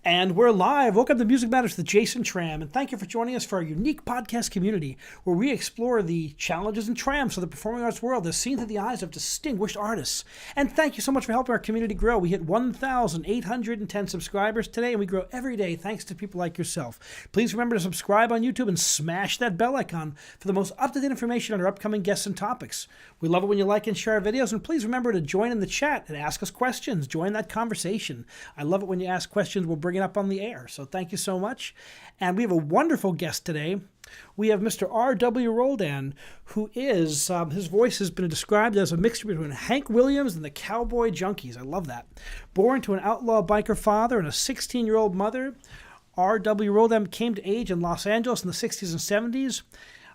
And we're live. Welcome to Music Matters with Jason Tramm, and thank you for joining us for our unique podcast community where we explore the challenges and triumphs of the performing arts world as seen through the eyes of distinguished artists. And thank you so much for helping our community grow. We hit 1,810 subscribers today, and we grow every day thanks to people like yourself. Please remember to subscribe on YouTube and smash that bell icon for the most up-to-date information on our upcoming guests and topics. We love it when you like and share our videos, and please remember to join in the chat and ask us questions. Join that conversation. I love it when you ask questions. We'll bring it up on the air. So thank you so much. And we have a wonderful guest today. We have Mr. R.W. Roldan, who is, his voice has been described as a mixture between Hank Williams and the Cowboy Junkies. I love that. Born to an outlaw biker father and a 16-year-old mother, R.W. Roldan came to age in Los Angeles in the 60s and 70s.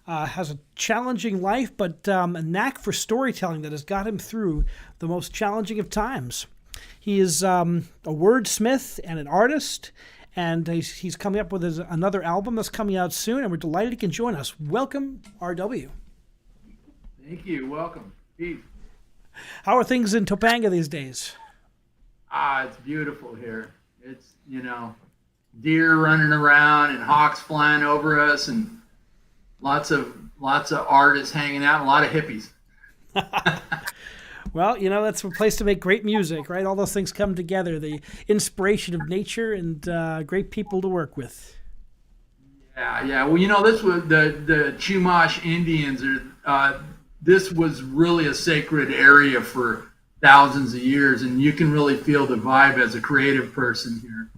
Has a challenging life, but a knack for storytelling that has got him through the most challenging of times. He is a wordsmith and an artist, and he's coming up with another album that's coming out soon, and we're delighted he can join us. Welcome, R.W. Thank you. Welcome. Peace. How are things in Topanga these days? It's beautiful here. It's, deer running around and hawks flying over us and lots of artists hanging out and a lot of hippies. Well, that's a place to make great music, right? All those things come together, the inspiration of nature and great people to work with. Yeah. Well, this was the Chumash Indians. This was really a sacred area for thousands of years, and you can really feel the vibe as a creative person here.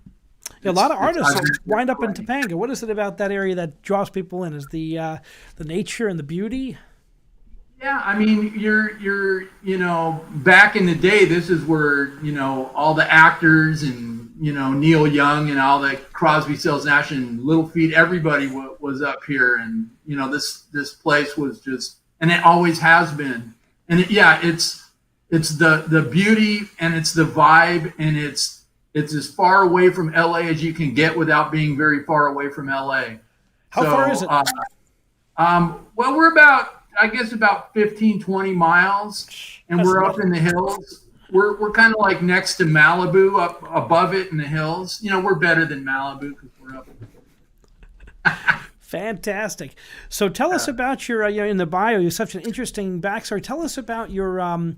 Yeah, a lot of artists wind up in Topanga. What is it about that area that draws people in? Is the nature and the beauty? Yeah, I mean, you're back in the day, this is where, all the actors and, Neil Young and all the Crosby, Stills, Nash and Little Feat, everybody was up here. And, this place was just, and it always has been. And it's the beauty and it's the vibe and it's as far away from LA as you can get without being very far away from LA. How far is it? Well, we're about 15, 20 miles, and we're up in the hills. We're kind of like next to Malibu, up above it in the hills. We're better than Malibu because we're up. Fantastic. So tell us about your, in the bio, you have such an interesting backstory. Tell us about your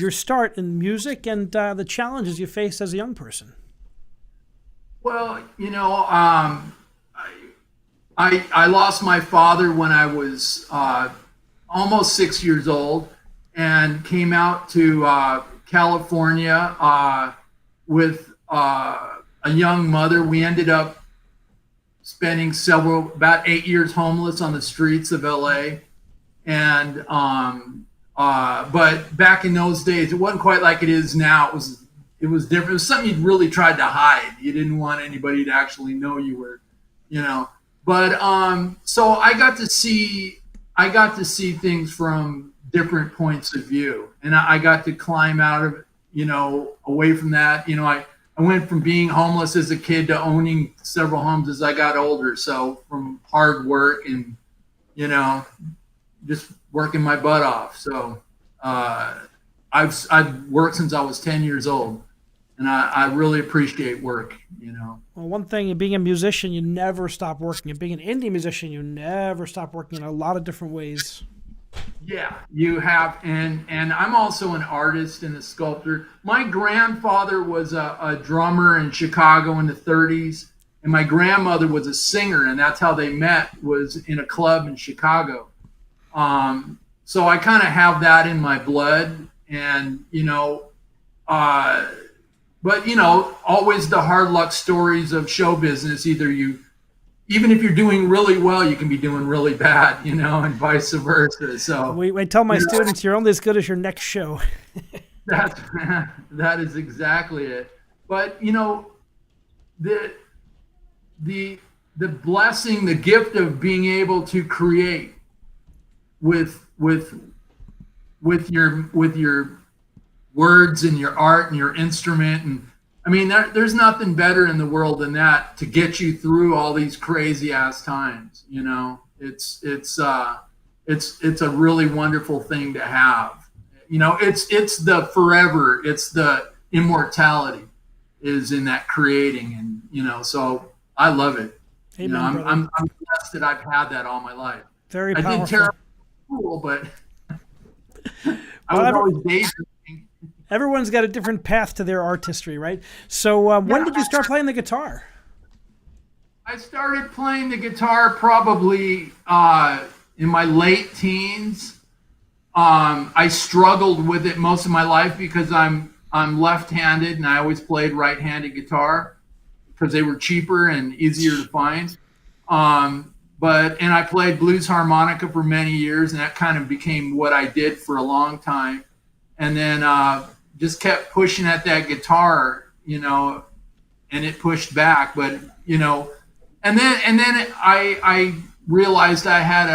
start in music and the challenges you faced as a young person. Well, I lost my father when I was almost 6 years old, and came out to California with a young mother. We ended up spending about 8 years homeless on the streets of LA. And but back in those days, it wasn't quite like it is now. It was different. It was something you really tried to hide. You didn't want anybody to actually know you were, But so I got to see things from different points of view, and I got to climb out of, away from that. I went from being homeless as a kid to owning several homes as I got older. So from hard work and, just working my butt off. So I've worked since I was 10 years old, and I really appreciate work, Well, one thing, being a musician, you never stop working. And being an indie musician, you never stop working in a lot of different ways. Yeah, you have. And I'm also an artist and a sculptor. My grandfather was a drummer in Chicago in the 30s, and my grandmother was a singer, and that's how they met, was in a club in Chicago. So I kind of have that in my blood, and, but, always the hard luck stories of show business. Even if you're doing really well, you can be doing really bad, and vice versa. So I tell my students, you're only as good as your next show. That is exactly it. But, the blessing, the gift of being able to create with your words and your art and your instrument. And I mean, there's nothing better in the world than that to get you through all these crazy ass times. It's a really wonderful thing to have. It's the forever, it's the immortality. is in that creating, and so I love it. Amen, I'm blessed that I've had that all my life. Very I powerful. did terrible school, but I was always daydreaming. Everyone's got a different path to their artistry, right? So when did you start playing the guitar? I started playing the guitar probably in my late teens. I struggled with it most of my life because I'm left-handed, and I always played right-handed guitar because they were cheaper and easier to find. And I played blues harmonica for many years, and that kind of became what I did for a long time. And then just kept pushing at that guitar, and it pushed back. But and then I realized I had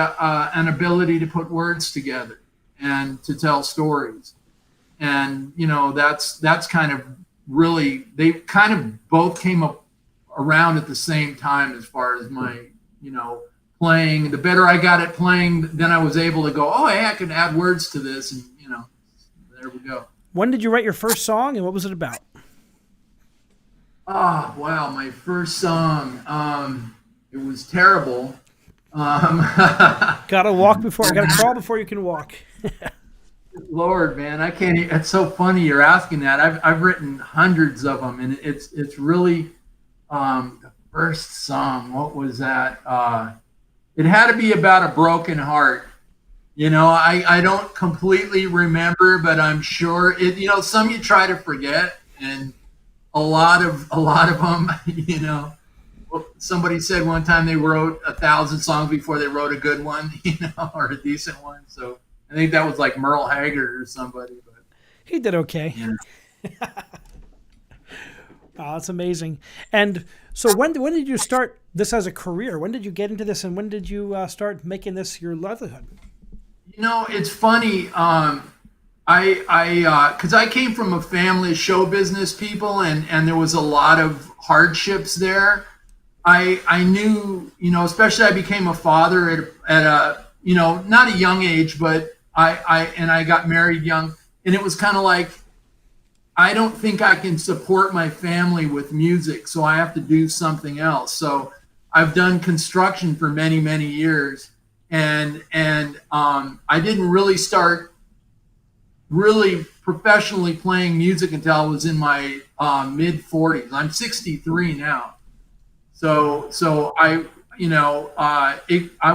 an ability to put words together and to tell stories, and that's kind of really, they kind of both came up around at the same time as far as my playing. The better I got at playing, then I was able to go, oh, hey, I can add words to this, and there we go. When did you write your first song, and what was it about? Oh, wow, my first song. It was terrible. Gotta crawl before you can walk. Lord, man, I can't. It's so funny you're asking that. I've written hundreds of them, and it's really the first song. What was that? It had to be about a broken heart. I don't completely remember, but I'm sure it. Some you try to forget, and a lot of them. Somebody said one time they wrote 1,000 songs before they wrote a good one, or a decent one. So I think that was like Merle Haggard or somebody. But he did okay. Oh, that's amazing. And so when did you start this as a career? When did you get into this, and when did you start making this your livelihood? It's funny. Because I came from a family of show business people, and there was a lot of hardships there. I knew, especially I became a father at a not a young age, but I got married young, and it was kind of like, I don't think I can support my family with music, so I have to do something else. So I've done construction for many, many years, and I didn't really start really professionally playing music until I was in my mid 40s. I'm 63 now. So I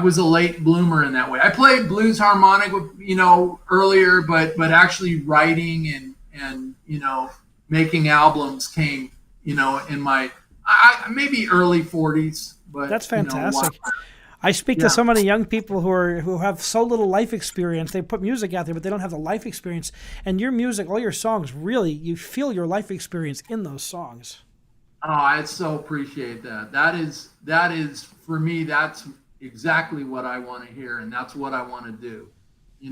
was a late bloomer in that way. I played blues harmonica, earlier, but actually writing and making albums came, in my maybe early 40s. But that's fantastic. I speak to so many young people who have so little life experience. They put music out there, but they don't have the life experience. And your music, all your songs, really, you feel your life experience in those songs. Oh, I so appreciate that. That is for me, that's exactly what I want to hear, and that's what I want to do.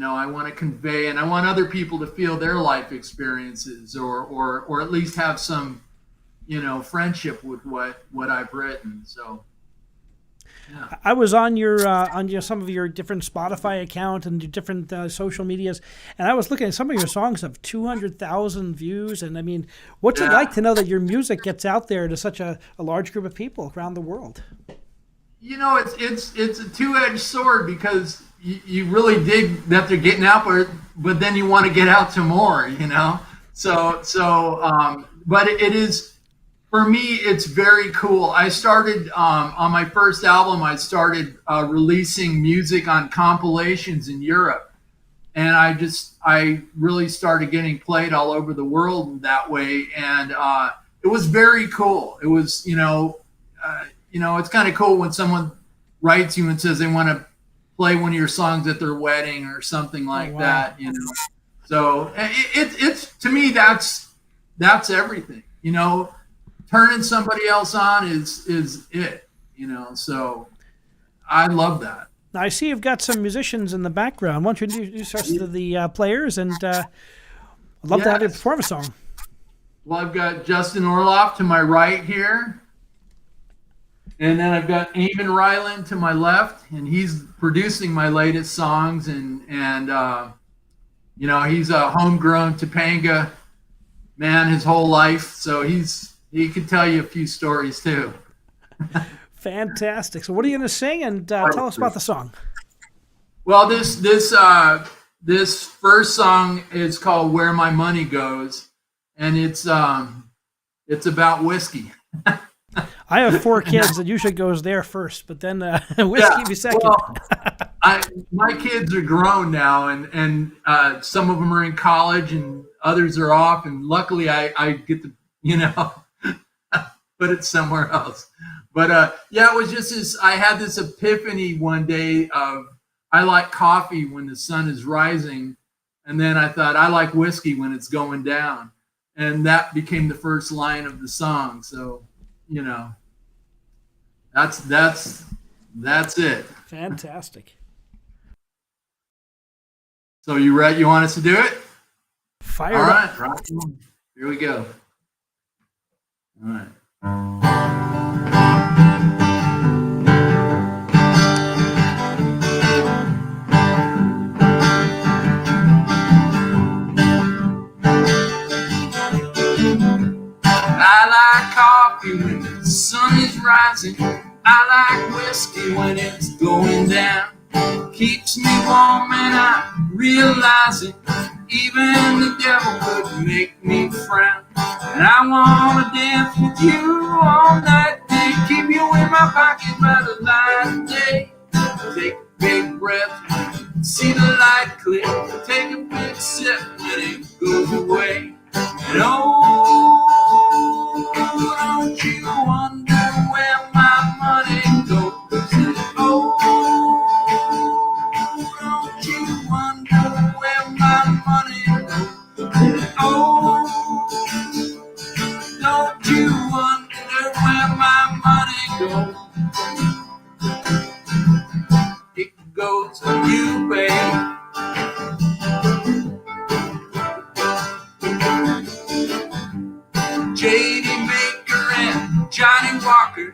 I want to convey, and I want other people to feel their life experiences, or at least have some, friendship with what I've written. So. Yeah. I was on your some of your different Spotify account and your different social medias, and I was looking at some of your songs have 200,000 views. And I mean, what's it like to know that your music gets out there to such a large group of people around the world? It's a two-edged sword, because you really dig that they're getting out, but then you want to get out to more, but it is. For me, it's very cool. I started on my first album. I started releasing music on compilations in Europe, and I really started getting played all over the world that way. And it was very cool. It was, it's kind of cool when someone writes you and says they want to play one of your songs at their wedding or something like that. So it's to me that's everything. Turning somebody else on is it, so I love that. Now, I see you've got some musicians in the background. Why don't you introduce us to the players, and I'd love to have you perform a song. Well, I've got Justin Orloff to my right here, and then I've got Eamon Ryland to my left, and he's producing my latest songs, and he's a homegrown Topanga man his whole life, so he's he could tell you a few stories too. Fantastic. So what are you going to sing, and tell us about the song? Well, this first song is called "Where My Money Goes," and it's about whiskey. I have 4 kids, and usually goes there first, but then whiskey be second. Well, my kids are grown now, and some of them are in college, and others are off, and luckily I get to put it somewhere else. But it was just this. I had this epiphany one day of I like coffee when the sun is rising, and then I thought I like whiskey when it's going down, and that became the first line of the song. So, that's it. Fantastic. So you ready? You want us to do it? Fire All up. right, here we go. All right. I like coffee when the sun is rising. I like whiskey when it's going down. Keeps me warm and I realize it. Even the devil could make me frown. And I want to dance with you all night day. Keep you in my pocket by the light of day. Take a big breath, see the light click. Take a big sip when it goes away. And don't you wonder where my money goes? Don't you wonder where my money goes? Don't you wonder where my money goes? It goes to you, babe. J.D. Baker and Johnny Walker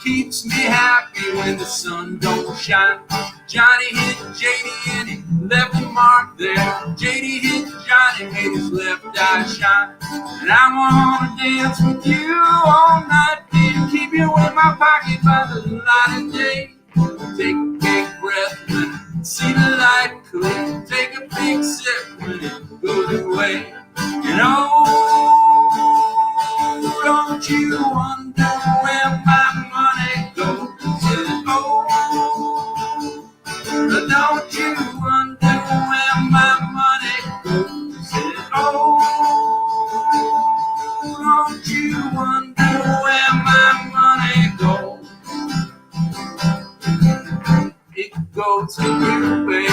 keeps me happy when the sun don't shine. Johnny hit J.D. and he left a mark there. J.D. hit Johnny, made his left eye shine. And I want to dance with you all night, baby. Keep you in my pocket by the light of day. Take a big breath when I see the light click. Take a big sip when it goes away. And don't you wonder where my money goes? Don't you wonder where my money goes? Don't you wonder where my money goes? It goes to you, babe.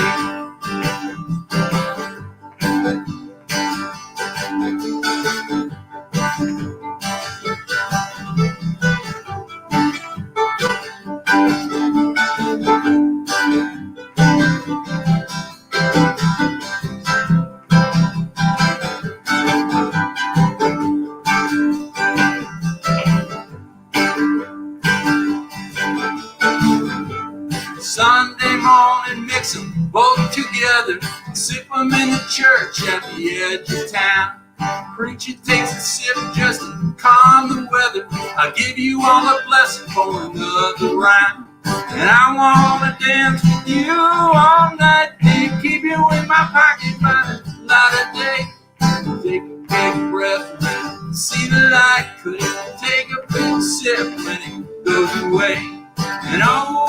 Sunday morning, mix them both together. Sip them in the church at the edge of town. Preacher takes a sip just to calm the weather. I give you all a blessing for another round. And I want to dance with you all night, day. Keep you in my pocket by the light of day. Take a big breath when you see the light click. Take a big sip when it goes away. And don't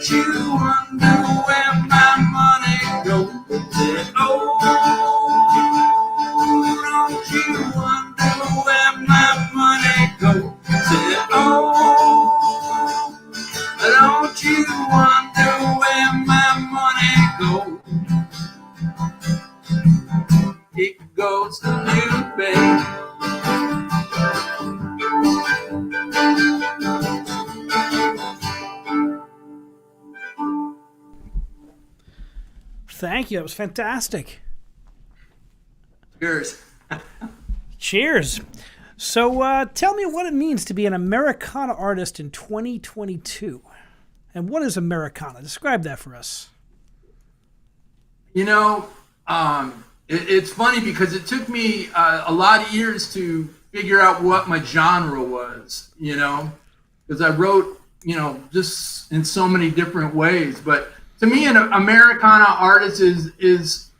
you wonder where my money goes? Don't you wonder where my money goes? Don't you wonder where my money goes? It goes to you, babe. Thank you. That was fantastic. Cheers. Cheers. So tell me what it means to be an Americana artist in 2022. And what is Americana? Describe that for us. It's it's funny because it took me a lot of years to figure out what my genre was, because I wrote, just in so many different ways. But to me, an Americana artist is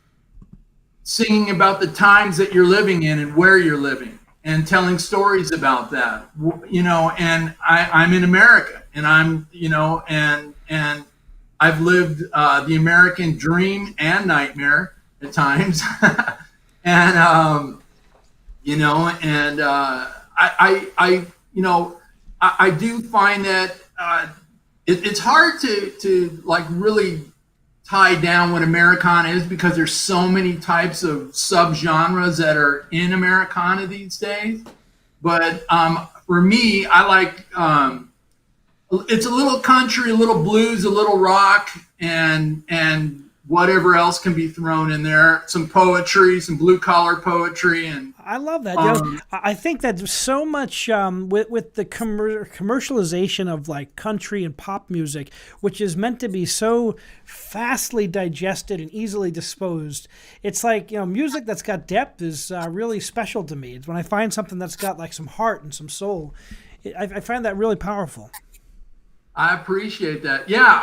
singing about the times that you're living in and where you're living and telling stories about that, and I'm in America, and and I've lived the American dream and nightmare at times. And I do find that it's hard to like really tie down what Americana is, because there's so many types of subgenres that are in Americana these days. But for me, I like it's a little country, a little blues, a little rock, and whatever else can be thrown in there. Some poetry, some blue collar poetry, and I love that. I think that so much with the commercialization of like country and pop music, which is meant to be so fastly digested and easily disposed. It's like, music that's got depth is really special to me. It's when I find something that's got like some heart and some soul. I find that really powerful. I appreciate that. Yeah,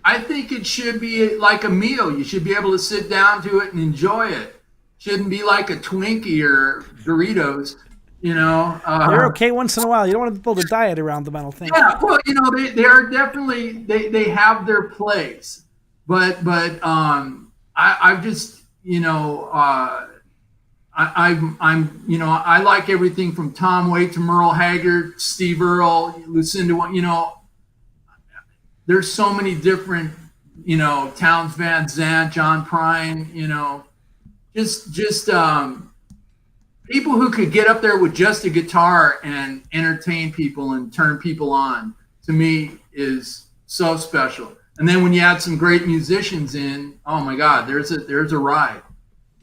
I think it should be like a meal. You should be able to sit down to it and enjoy it. Shouldn't be like a Twinkie or Doritos, They're okay once in a while. You don't want to build a diet around them, I don't think. Yeah, well, they are definitely, they have their place. But I've just, I like everything from Tom Waits to Merle Haggard, Steve Earle, Lucinda. There's so many different, Townes Van Zandt, John Prine, just people who could get up there with just a guitar and entertain people and turn people on, to me, is so special. And then when you add some great musicians in, oh my God, there's a ride.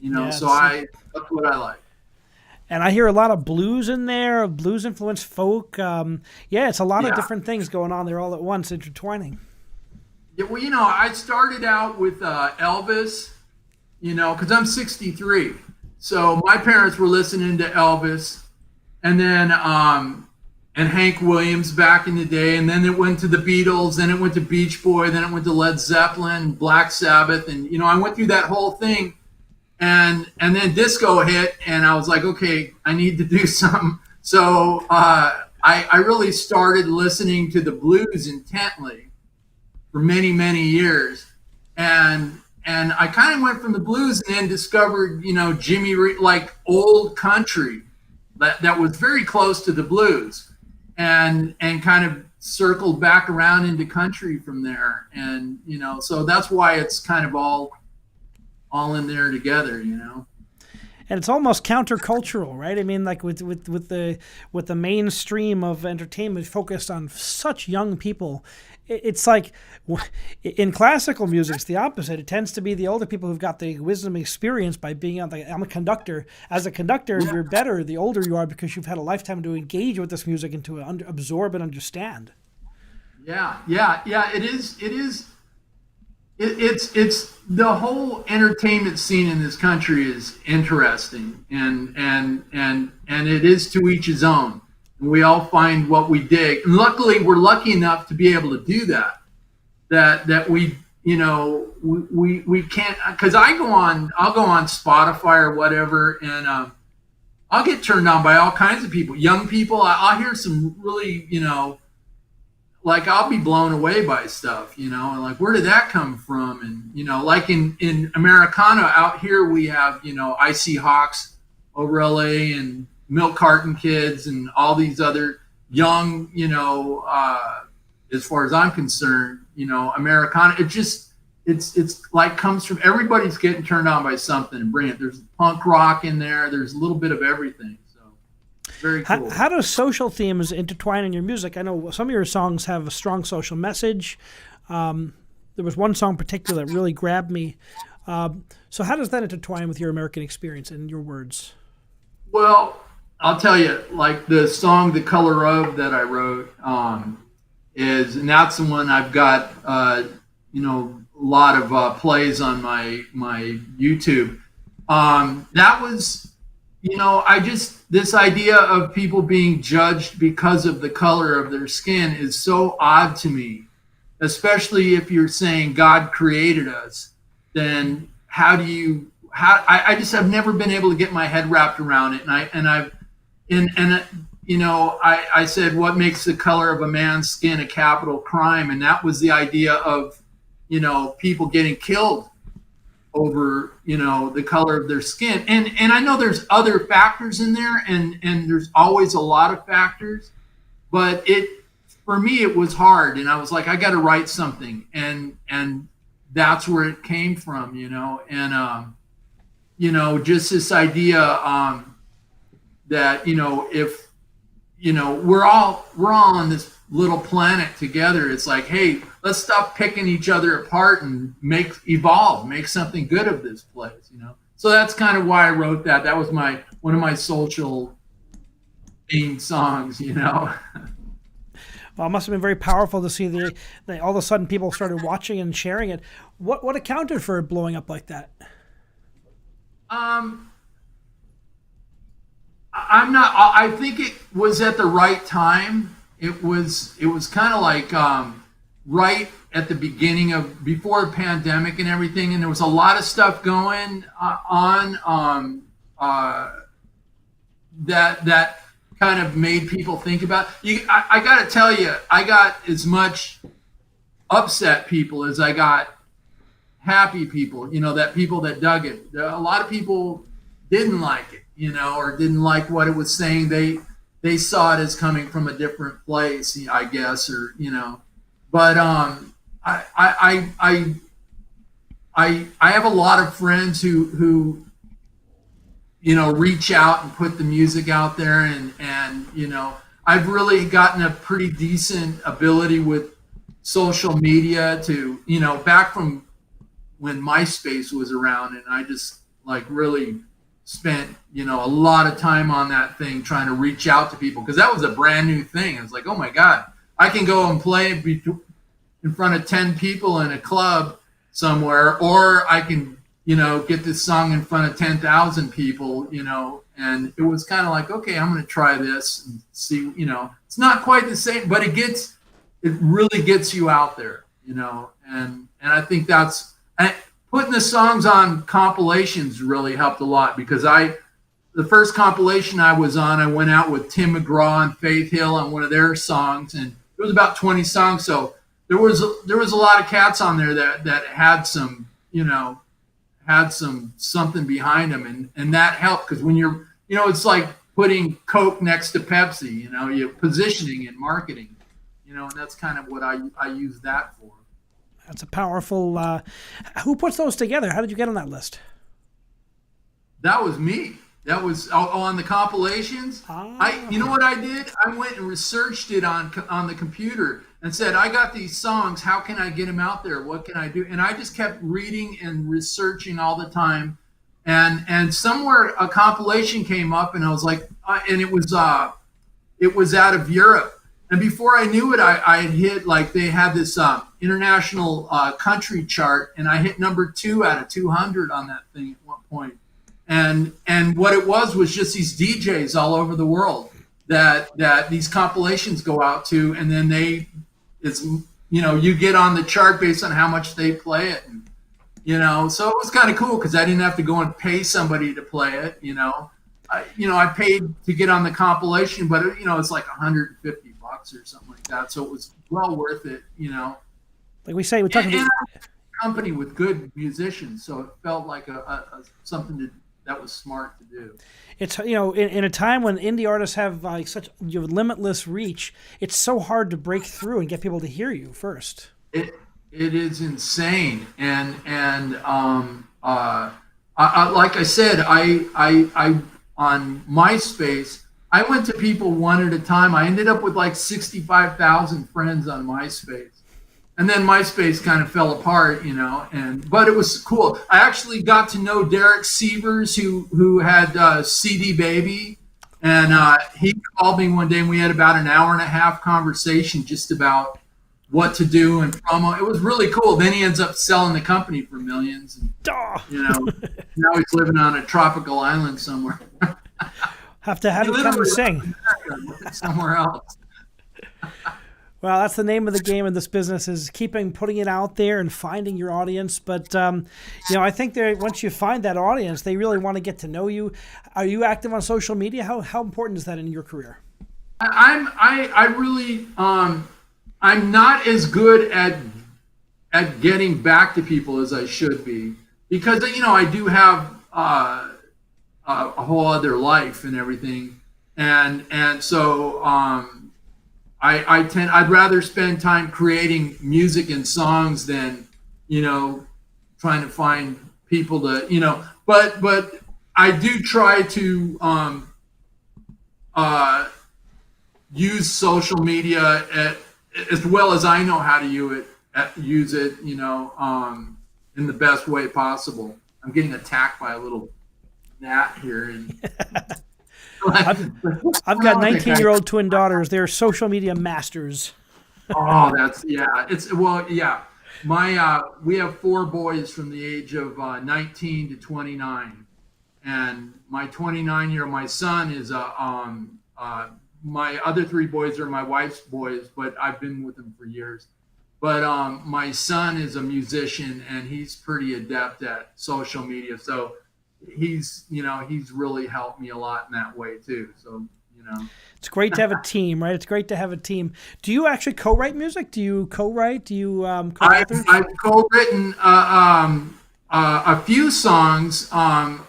That's what I like. And I hear a lot of blues in there, blues influenced folk. It's a lot of different things going on there all at once, intertwining. Yeah, well, I started out with Elvis, because I'm 63. So my parents were listening to Elvis, and then and Hank Williams back in the day, and then it went to the Beatles, then it went to Beach Boy, then it went to Led Zeppelin, Black Sabbath, and I went through that whole thing. And then disco hit, and I was like, okay, I need to do something. So I really started listening to the blues intently for many, many years. And I kind of went from the blues and then discovered, Jimmy Reed, like old country that was very close to the blues, and kind of circled back around into country from there. And, so that's why it's kind of all in there together, And it's almost countercultural, right? I mean, like with the mainstream of entertainment focused on such young people, it's like in classical music, it's the opposite. It tends to be the older people who've got the wisdom experience by being on. I'm a conductor. As a conductor, you're better the older you are, because you've had a lifetime to engage with this music and to absorb and understand. Yeah. It is. It's the whole entertainment scene in this country is interesting, and it is to each his own. And we all find what we dig. And luckily, we're lucky enough to be able to do that. That we we can't, because I'll go on Spotify or whatever, and I'll get turned on by all kinds of people, young people. I'll hear some really like I'll be blown away by stuff, and like, where did that come from? And, like in Americana out here, we have, Icy Hawks over LA and Milk Carton Kids and all these other young, as far as I'm concerned, Americana, it's like comes from, everybody's getting turned on by something and bring it. There's punk rock in there. There's a little bit of everything. Very cool. How do social themes intertwine in your music? I know some of your songs have a strong social message. There was one song in particular that really grabbed me. So how does that intertwine with your American experience and your words? Well, I'll tell you, like the song "The Color Of" that I wrote and that's the one I've got, a lot of plays on my YouTube. That was, this idea of people being judged because of the color of their skin is so odd to me, especially if you're saying God created us. Then I just have never been able to get my head wrapped around it. I said, what makes the color of a man's skin a capital crime? And that was the idea of, people getting killed over, the color of their skin. And I know there's other factors in there, and there's always a lot of factors, but for me, it was hard. And I was like, I got to write something. And that's where it came from, just this idea, that, if, we're all on this little planet together. It's like, hey, let's stop picking each other apart and make something good of this place, So that's kind of why I wrote that. That was one of my social themed songs, Well, it must have been very powerful to see all of a sudden people started watching and sharing it. What accounted for it blowing up like that? I think it was at the right time. It was kind of like right at the beginning before the pandemic and everything, and there was a lot of stuff going on that kind of made people think about. I got to tell you, I got as much upset people as I got happy people. That people that dug it. A lot of people didn't like it. Or didn't like what it was saying. They saw it as coming from a different place, I guess, or But I have a lot of friends who reach out and put the music out there, and I've really gotten a pretty decent ability with social media to back from when MySpace was around, and I just really spent a lot of time on that thing trying to reach out to people, because that was a brand new thing. It was like, oh my god, I can go and play in front of 10 people in a club somewhere, or I can get this song in front of 10,000 people, and it was kind of like, okay, I'm going to try this and see. It's not quite the same, but it really gets you out there, and I think putting the songs on compilations really helped a lot, because the first compilation I was on, I went out with Tim McGraw and Faith Hill on one of their songs, and it was about 20 songs. So there was a lot of cats on there that had some, something behind them, and that helped, because when you're, it's like putting Coke next to Pepsi, you're positioning and marketing, and that's kind of what I use that for. That's a powerful. Who puts those together? How did you get on that list? That was me. That was on the compilations. You know what I did? I went and researched it on the computer and said, I got these songs. How can I get them out there? What can I do? And I just kept reading and researching all the time. And somewhere a compilation came up, and I was like, and it was out of Europe. And before I knew it, I had hit, they had this international country chart, and I hit number 2 out of 200 on that thing at one point. And what it was just these DJs all over the world that these compilations go out to, and then you get on the chart based on how much they play it, and so it was kind of cool, because I didn't have to go and pay somebody to play it. I paid to get on the compilation, but it's like $150 or something like that, so it was well worth it. Like we say, we're talking about a company with good musicians, so it felt like a something that was smart to do. It's in a time when indie artists have such limitless reach, it's so hard to break through and get people to hear you first. It is insane, and like I said, I on MySpace, I went to people one at a time. I ended up with 65,000 friends on MySpace. And then MySpace kind of fell apart, but it was cool. I actually got to know Derek Sievers, who had CD Baby, and he called me one day, and we had about an hour and a half conversation just about what to do and promo. It was really cool. Then he ends up selling the company for millions. And, Now he's living on a tropical island somewhere. Have to have He you come and literally sing. lived somewhere else. Well, that's the name of the game in this business, is putting it out there and finding your audience. But, I think once you find that audience, they really want to get to know you. Are you active on social media? How important is that in your career? I really, I'm not as good at getting back to people as I should be, because, I do have a whole other life and everything. And so, I'd rather spend time creating music and songs than, trying to find people to, but I do try to use social media as well as I know how to use it, in the best way possible. I'm getting attacked by a little gnat here. And I've got 19-year-old twin daughters. They're social media masters. Oh, yeah. We have 4 boys from the age of 19 to 29, and my 29-year-old, my son is my other 3 boys are my wife's boys, but I've been with them for years. But my son is a musician, and he's pretty adept at social media. So he's really helped me a lot in that way too. So, it's great to have a team, right? It's great to have a team. Do you actually co-write music? Do you co-write? Do you co-author? I've co-written a few songs. I'm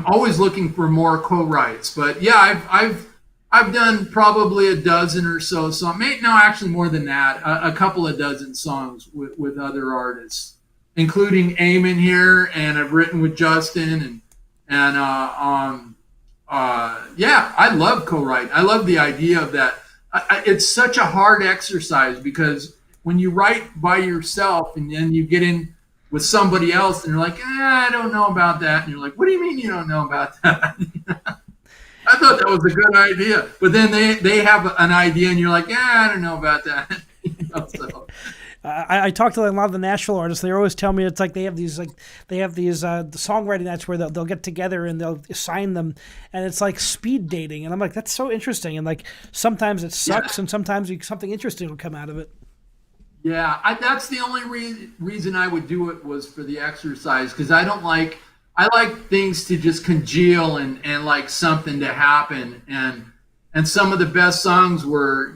always looking for more co-writes, but yeah, I've done probably a dozen or so songs. No, actually more than that. A couple of dozen songs with other artists, including Eamon here, and I've written with Justin, and yeah, I love co-writing. I love the idea of that. It's such a hard exercise, because when you write by yourself and then you get in with somebody else and you're like, I don't know about that, and you're like, what do you mean you don't know about that? I thought that was a good idea, but then they have an idea and you're like, I don't know about that. So. I talk to a lot of the Nashville artists. They always tell me it's like they have these the songwriting nights where they'll get together and they'll assign them, and it's like speed dating. And I'm like, that's so interesting. And like sometimes it sucks, and sometimes something interesting will come out of it. Yeah, that's the only reason I would do it, was for the exercise, because I like things to just congeal and like something to happen. And some of the best songs were,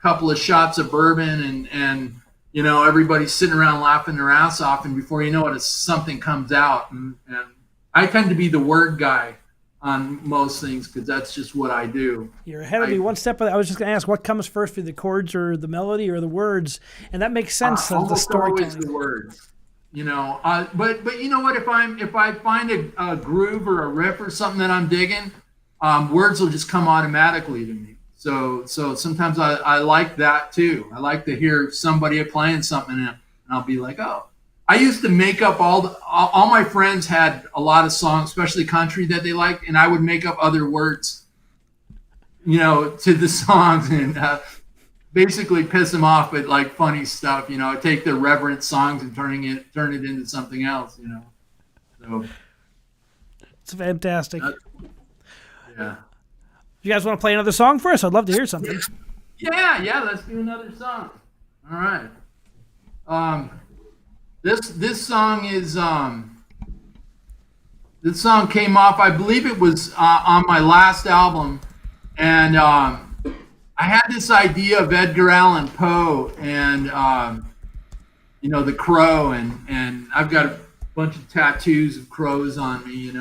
couple of shots of bourbon and everybody's sitting around laughing their ass off, and before you know it, something comes out. And I tend to be the word guy on most things, because that's just what I do. You're ahead of me one step. I was just going to ask, what comes first, for the chords or the melody or the words? And that makes sense. Almost the always the words, but you know what, if I find a groove or a riff or something that I'm digging, words will just come automatically to me. So sometimes I like that too. I like to hear somebody playing something, and I'll be like, oh. I used to make up all my friends had a lot of songs, especially country, that they liked, and I would make up other words, to the songs, and basically piss them off, but like funny stuff. Take the reverent songs and turn it into something else. So it's fantastic. Yeah. You guys want to play another song for us? I'd love to hear something. Yeah. Let's do another song. All right. This song is this song came off, I believe it was on my last album, and I had this idea of Edgar Allan Poe and The Crow, and I've got a bunch of tattoos of crows on me,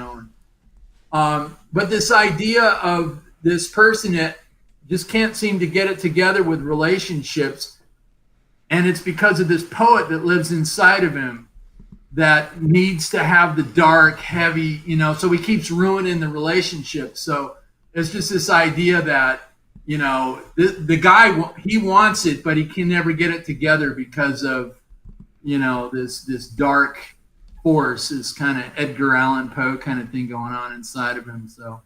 but this idea of this person that just can't seem to get it together with relationships, and it's because of this poet that lives inside of him that needs to have the dark, heavy, so he keeps ruining the relationship. So it's just this idea that, the guy, he wants it, but he can never get it together because of, this dark force, this kind of Edgar Allan Poe kind of thing going on inside of him. So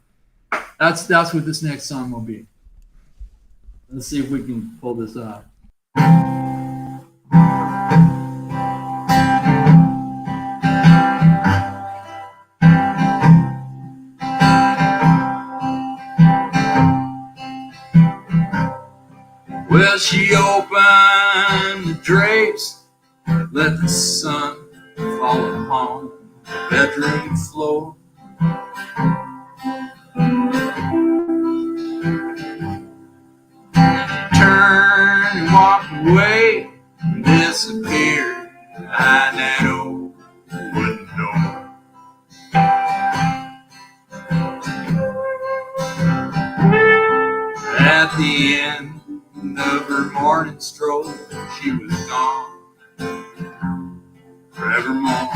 that's what this next song will be. Let's see if we can pull this off. Well, she opened the drapes, let the sun fall upon the bedroom floor. Turned and walked away and disappeared behind that old wooden door. At the end of her morning stroll, she was gone forevermore.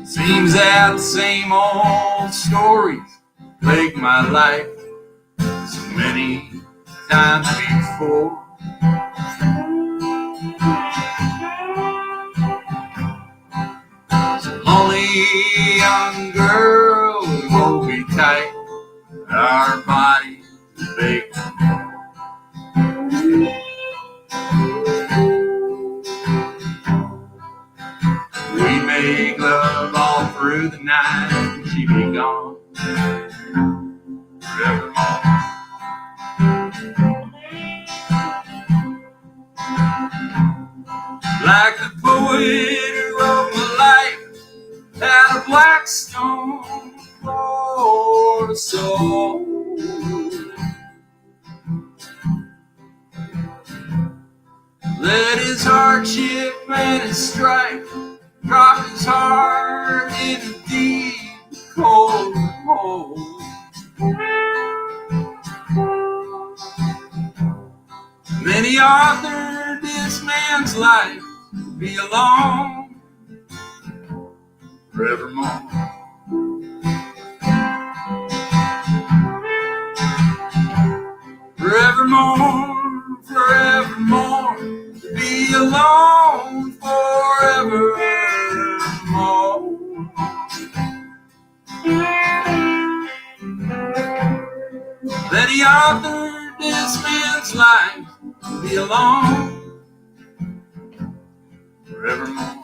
Seems that the same old stories plague my life so many times before. So lonely young girl, hold me tight, our bodies bake. We make love all through the night, and she be gone forevermore. Like the poet who wrote my life, had a black stone for a soul. Let his hardship and his strife drop his heart in a deep cold hole. Many authored this man's life will be alone forevermore. Forevermore, forevermore, be alone forevermore. That he authored this man's life to be alone forevermore.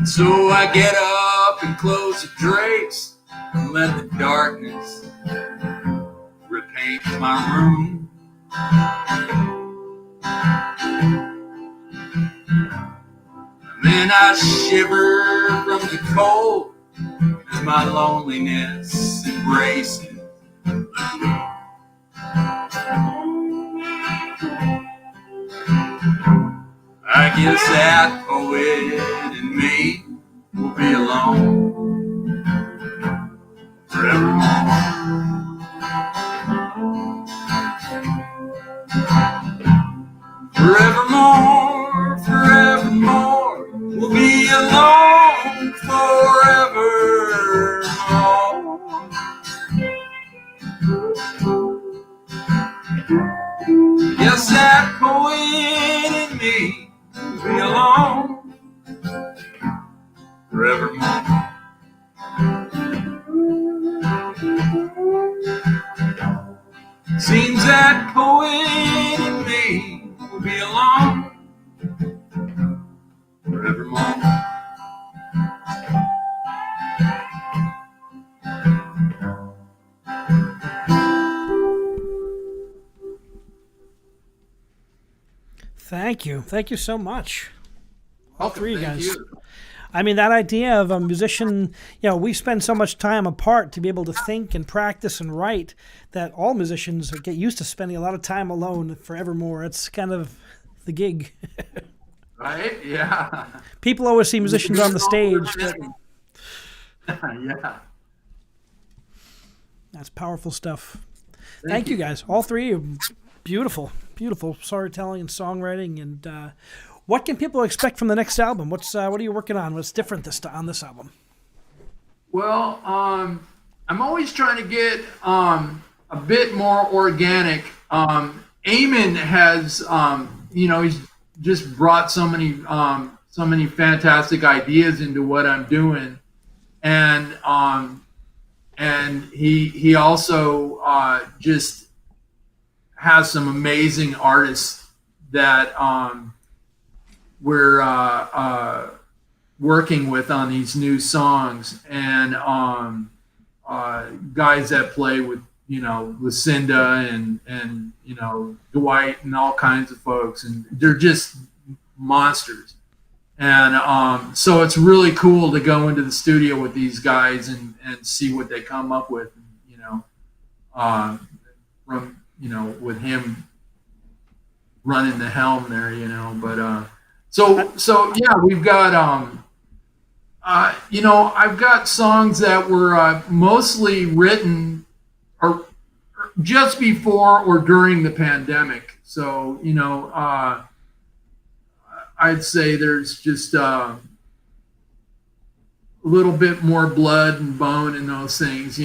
So I get up and close the drapes and let the darkness repaint my room. And then I shiver from the cold as my loneliness embraces the gloom. I guess that poet in me will be alone forevermore. Forevermore, forevermore, we'll be alone forevermore. Yes, that poet in me will be alone forevermore. Seems that poet in me will be alone forevermore. Thank you. Thank you so much. All three of you guys. You. I mean, that idea of a musician, we spend so much time apart to be able to think and practice and write that all musicians get used to spending a lot of time alone forevermore. It's kind of the gig. Right? Yeah. People always see musicians on the stage. Yeah. That's powerful stuff. Thank you guys. All three of you. Beautiful, beautiful storytelling and songwriting. And what can people expect from the next album? What are you working on? What's different on this album? Well, I'm always trying to get a bit more organic. Eamon has, he's just brought so many fantastic ideas into what I'm doing, and he also just has some amazing artists that we're working with on these new songs, and guys that play with Lucinda and Dwight and all kinds of folks, and they're just monsters. And so it's really cool to go into the studio with these guys and see what they come up with, with him running the helm there, but so yeah, we've got I've got songs that were mostly written or just before or during the pandemic. So, I'd say there's just a little bit more blood and bone in those things,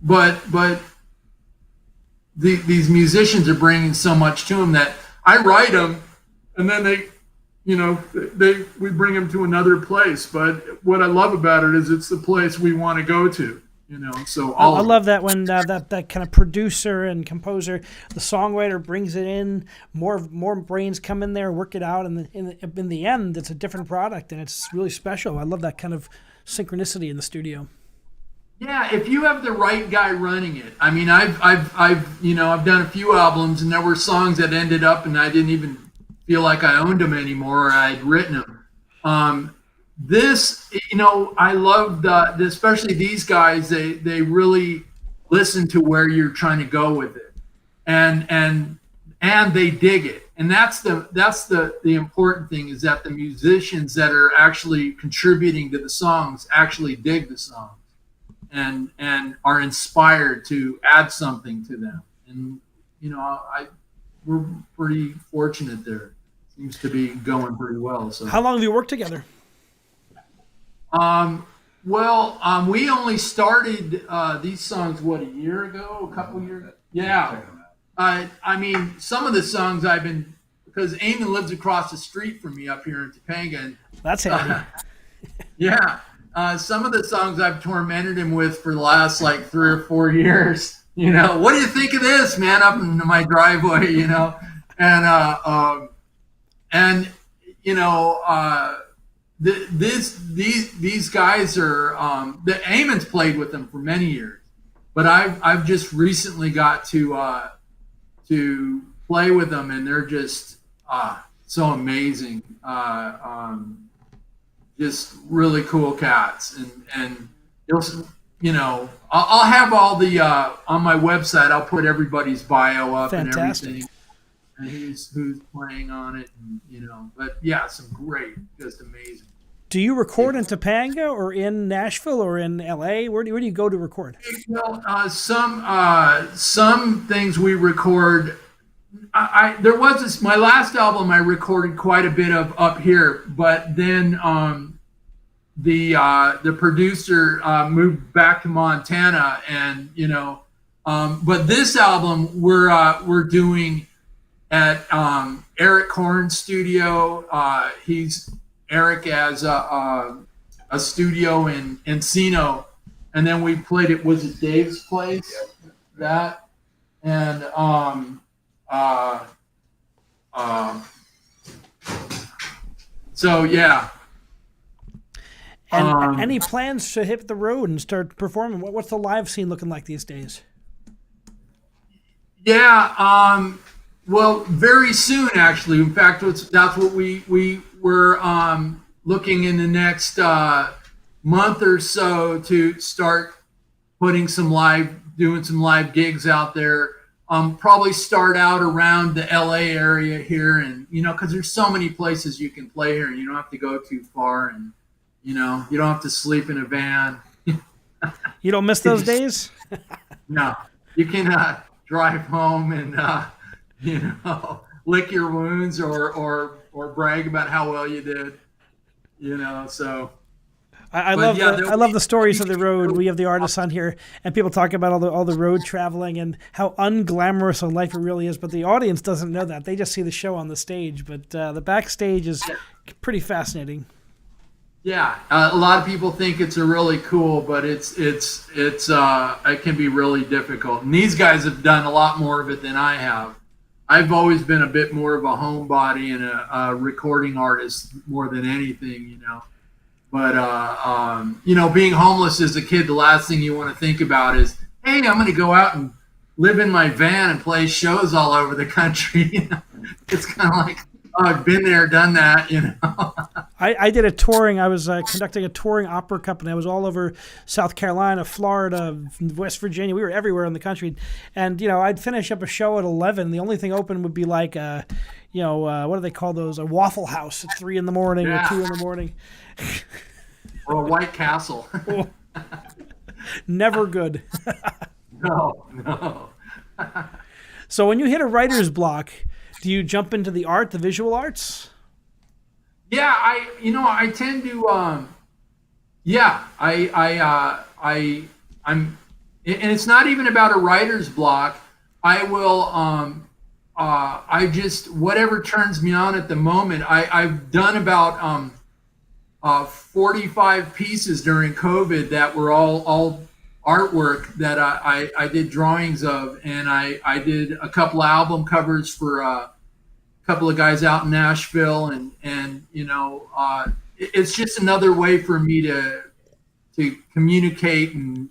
but these musicians are bringing so much to them that I write them, and then we bring them to another place. But what I love about it is it's the place we want to go to. So I love that when that kind of producer and composer, the songwriter brings it in, more brains come in there, work it out, and in the end, it's a different product, and it's really special. I love that kind of synchronicity in the studio. Yeah, if you have the right guy running it. I mean, I've done a few albums, and there were songs that ended up, and I didn't even feel like I owned them anymore, or I'd written them. This, I love especially these guys. They really listen to where you're trying to go with it, and they dig it. And that's the important thing, is that the musicians that are actually contributing to the songs actually dig the songs and are inspired to add something to them. And we're pretty fortunate there. Seems to be going pretty well. So how long have you worked together? We only started these songs a year ago, a couple years ago. Yeah. I mean, some of the songs because Eamon lives across the street from me up here in Topanga, and that's handy. Yeah. Some of the songs I've tormented him with for the last 3 or 4 years. What do you think of this, man, up in my driveway, these guys are the Eamon's played with them for many years, but I've just recently got to play with them, and they're just so amazing. Just really cool cats, and I'll have all the on my website. I'll put everybody's bio up. Fantastic. And everything, and who's playing on it, and but yeah, some great, just amazing. Do you record in Topanga or in Nashville or in LA? Where do you go to record? Well, some things we record. There was this, my last album I recorded quite a bit of up here, but then the producer moved back to Montana, and but this album we're doing at Eric Korn's studio. Eric has a studio in Encino, and then we played it. Was it Dave's place? Yeah. That and so yeah. And any plans to hit the road and start performing? What's the live scene looking like these days? Yeah. Well, very soon, actually. In fact, that's what we were looking in the next month or so to start doing some live gigs out there. probably start out around the LA area here, and because there's so many places you can play here, and you don't have to go too far, and you don't have to sleep in a van. You don't miss those days? No, you can drive home and lick your wounds or brag about how well you did. So. I love the stories of the road. We have the artists on here, and people talk about all the road traveling and how unglamorous a life it really is. But the audience doesn't know that; they just see the show on the stage. But the backstage is pretty fascinating. Yeah, a lot of people think it's a really cool, but it can be really difficult. And these guys have done a lot more of it than I have. I've always been a bit more of a homebody and a recording artist more than anything, But, being homeless as a kid, the last thing you want to think about is, hey, I'm going to go out and live in my van and play shows all over the country. It's kind of like, oh, I've been there, done that, I did a touring. I was conducting a touring opera company. I was all over South Carolina, Florida, West Virginia. We were everywhere in the country. And, I'd finish up a show at 11. The only thing open would be like, what do they call those? A Waffle House at 3 a.m. or 2 a.m. Or a White Castle. Never good. No. So when you hit a writer's block, do you jump into the visual arts? Yeah, I tend to, and it's not even about a writer's block. I will, I just, whatever turns me on at the moment. I've done about 45 pieces during COVID that were all artwork that I did drawings of, and I did a couple of album covers for a couple of guys out in Nashville, and it's just another way for me to communicate and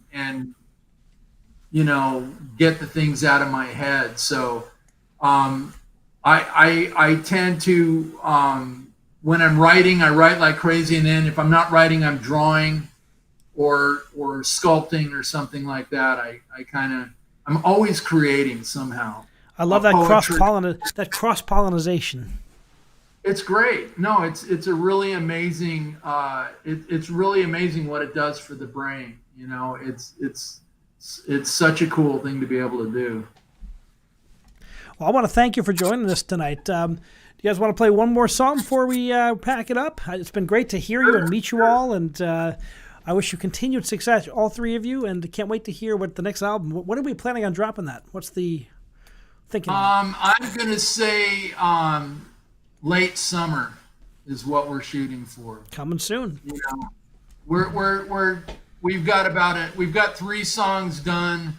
get the things out of my head. So I tend to when I'm writing, I write like crazy, and then if I'm not writing, I'm drawing or sculpting or something like that. I'm always creating somehow. I love that cross pollination. It's great. No, it's a really amazing. It's really amazing what it does for the brain. It's such a cool thing to be able to do. Well, I want to thank you for joining us tonight. Do you guys want to play one more song before we pack it up? It's been great to hear you and meet you all, and I wish you continued success, all three of you, and can't wait to hear what the next album. When are we planning on dropping that? What's the thinking? I'm gonna say late summer is what we're shooting for. Coming soon. We've got 3 songs done.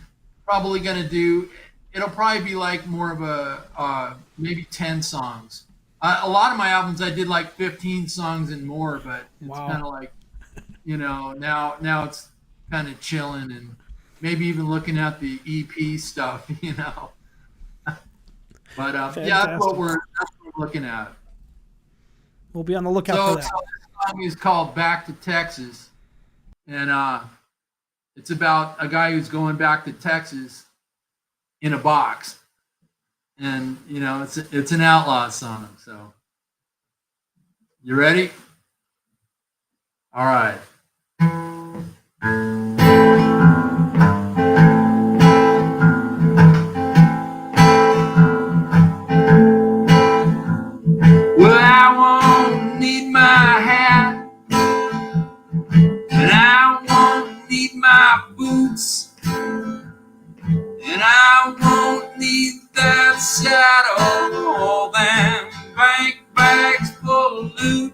Probably gonna do. It'll probably be like more of a maybe 10 songs. A lot of my albums I did like 15 songs and more, but it's kind of like, now it's kind of chilling and maybe even looking at the EP stuff, But that's what we're looking at. We'll be on the lookout for that. So this song is called "Back to Texas," and it's about a guy who's going back to Texas in a box, and it's an outlaw song. So, you ready? All right. Well, I won't need my hat, and I won't need my boots, and I won't need that saddle, all them bank bags full of loot,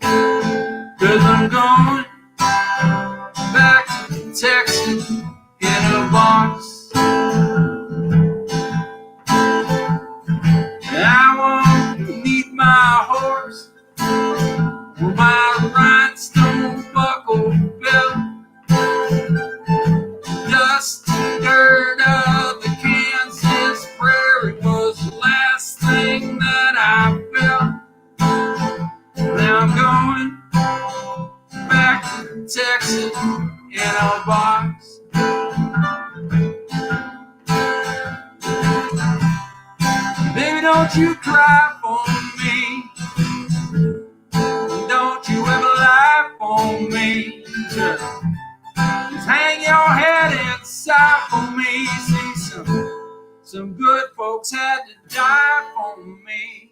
'cause I'm going back to Texas in a box. And I won't need my horse or my rhinestone buckle belt. Just the dirt of the Kansas prairie was the last thing that I felt. Now I'm going back to Texas in a box. don't you cry for me. Don't you ever lie for me. Just hang your head inside for me. See, some good folks had to die for me.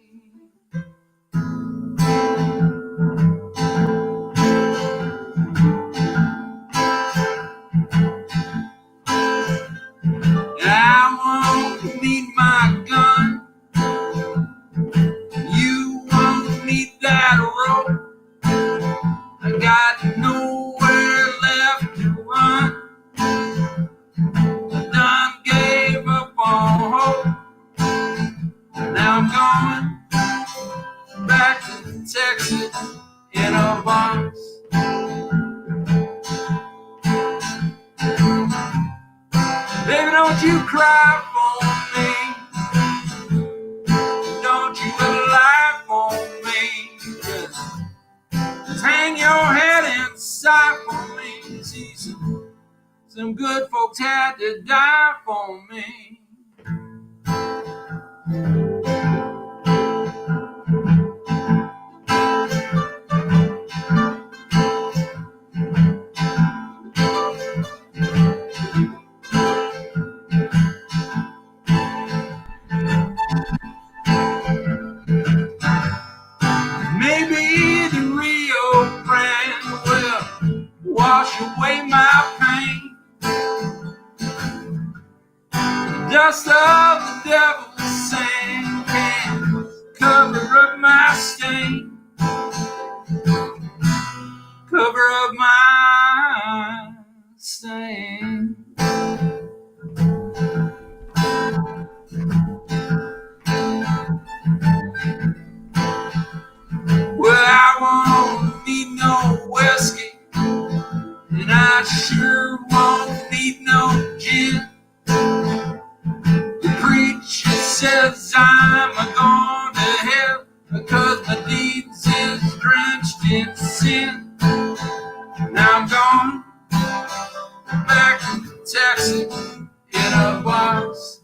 I won't need my gun. You won't need that rope. I got nowhere left to run. I done gave up on hope. Now I'm going back to Texas in a box. Baby, don't you cry for me. Don't you ever lie for me. Just hang your head inside for me. See, some good folks had to die for me. Maybe the Rio Grande will wash away my pain. The dust of the devil's sand can cover up my stain. Cover up my stain. Well, I won't need no whiskey, and I sure won't need no gin. The preacher says I'm going to hell because my deeds is drenched in sin. Now I'm going back to Texas in a box.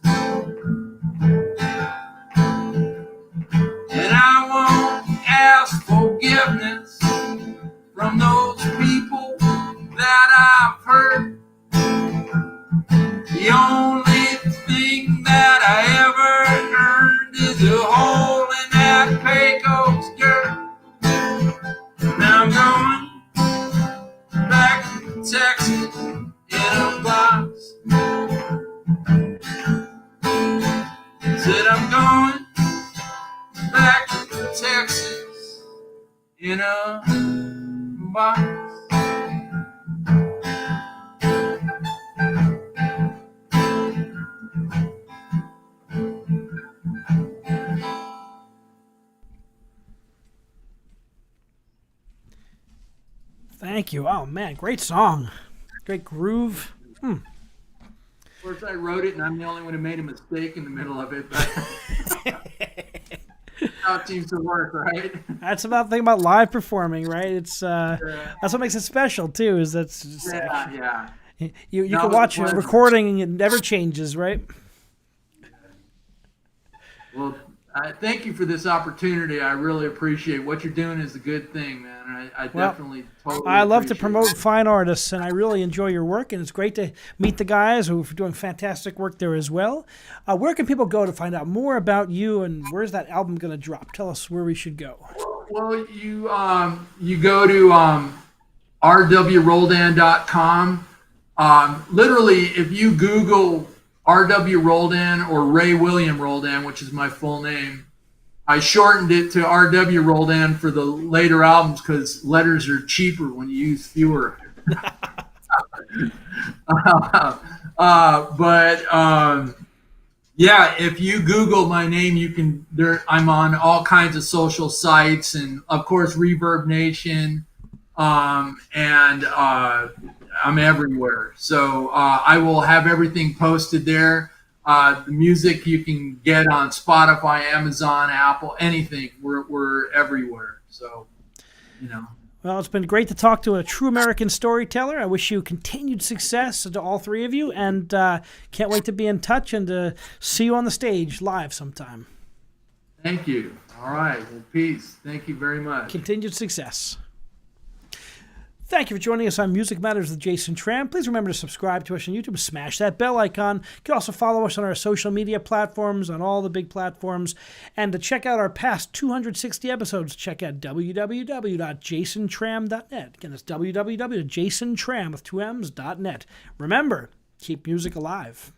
And I won't ask forgiveness from those people that I've hurt. The only thing that I ever earned is a hole in that Pecos dirt. Now I'm going back to Texas in a box. Said I'm going back to Texas in a box. Thank you. Oh, man, great song. Great groove. Of course, I wrote it, and I'm the only one who made a mistake in the middle of it. But how it seems to work, right? That's about the thing about live performing, right? It's that's what makes it special too. Is that's just, Yeah. you can watch a recording and it never changes, right? Well, thank you for this opportunity. I really appreciate what you're doing. Is a good thing, man. I definitely totally. I love to appreciate promote it. fine artists, and I really enjoy your work. And it's great to meet the guys who are doing fantastic work there as well. Where can people go to find out more about you, and where's that album going to drop? Tell us where we should go. Well, you go to rwroldan.com. Literally, if you Google R.W. Roldan or Ray William Roldan, which is my full name, I shortened it to R.W. Roldan for the later albums because letters are cheaper when you use fewer. Yeah, if you Google my name, you can. I'm on all kinds of social sites, and of course, Reverb Nation, and I'm everywhere. So I will have everything posted there. The music you can get on Spotify, Amazon, Apple, anything. We're everywhere. So, you know. Well, it's been great to talk to a true American storyteller. I wish you continued success to all three of you, and can't wait to be in touch and to see you on the stage live sometime. Thank you. All right. Well, peace. Thank you very much. Continued success. Thank you for joining us on Music Matters with Jason Tramm. Please remember to subscribe to us on YouTube. Smash that bell icon. You can also follow us on our social media platforms, on all the big platforms. And to check out our past 260 episodes, check out www.jasontram.net. Again, that's www.jasontram with 2 M's.net. Remember, keep music alive.